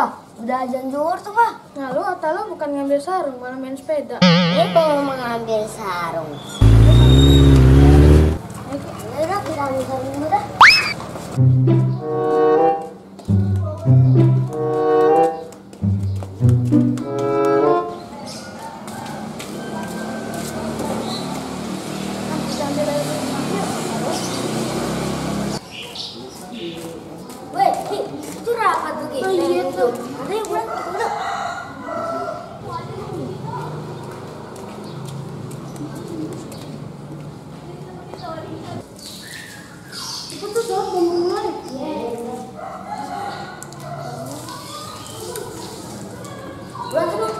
Wah, udah azan zuhur tuh, Pak. Nah, lu atau lu bukan ngambil sarung, malah main sepeda. Ini mau mengambil sarung. Udah, kita ambil sarung dulu dah. Weh, itu rapat tuh, Ki. Oh, iya tuh. Ada yang pulang, udah. Itu tuh soal pembunuhan. Pulang semua.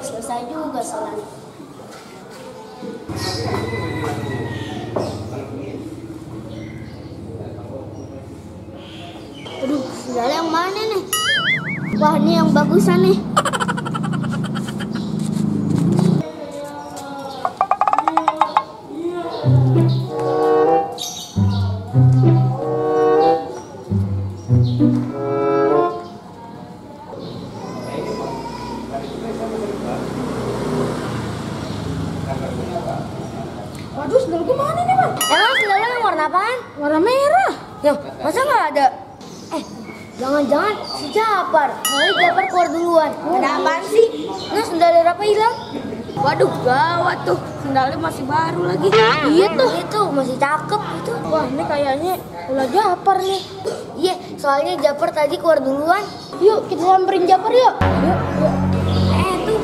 Selesai juga sholat. Aduh, sendal yang mana nih? Wah, ini yang bagusan nih. Waduh, sendal gue mana nih, Bang? Emang sendalnya yang warna apaan? Warna merah. Ya, masa nggak ada? Jangan-jangan si Japar. Nanti Japar keluar duluan. Ada apaan sih? Nah, sendal Rafa hilang. Waduh, gawat tuh. Sendalnya masih baru lagi. Iya tuh. Itu masih cakep itu. Wah, ini kayaknya ulah Japar nih. Iya, soalnya Japar tadi keluar duluan. Yuk, kita samperin Japar yuk. Yuk.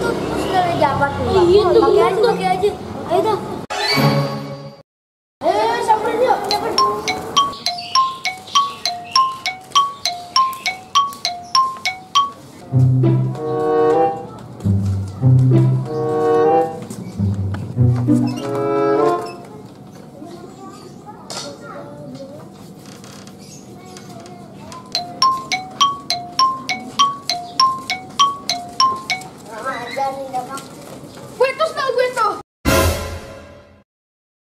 Tuh sendalnya Japar tuh. Iya, tuh, Pakai aja. Ayo tuh. Ayo, samperin yuk. Japar. Wait, tuh sendal gue tuh.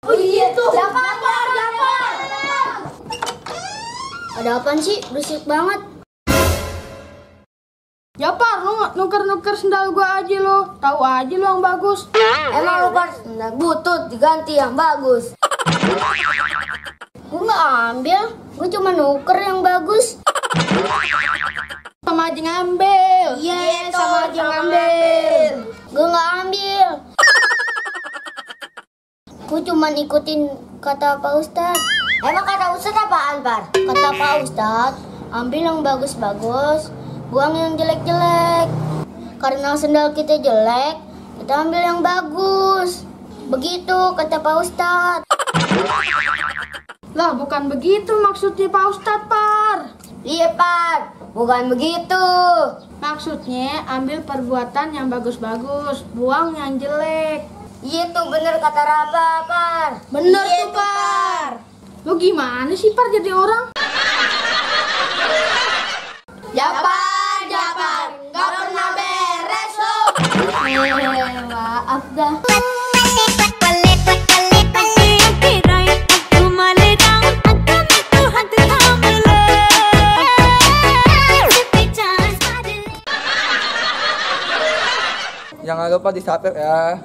Oh iya tuh. Japar. Ada apaan sih? Berisik banget. Japar, lu nuker-nuker sendal gue aja lo. Tahu aja lo yang bagus. Emang lu Par, sendal butut diganti yang bagus. Gue nggak ambil, gue cuma nuker yang bagus. Sama aja ngambil. Iya, sama aja ngambil. Gue nggak ambil. Gue cuma ikutin kata Pak Ustadz. Emang kata Ustadz apaan, Par? Kata Pak Ustadz, ambil yang bagus-bagus, buang yang jelek-jelek. Karena sendal kita jelek, kita ambil yang bagus. Begitu kata Pak Ustadz. Lah, bukan begitu maksudnya Pak Ustadz, Par. Iya, Par. Bukan begitu. Maksudnya ambil perbuatan yang bagus-bagus, buang yang jelek. Iya tuh bener kata Rafa, Par. Bener Iya tuh, Par. Lu gimana sih, Par, jadi orang? Japar, gak pernah beres lo. Maaf dah. Jangan lupa di subscribe ya.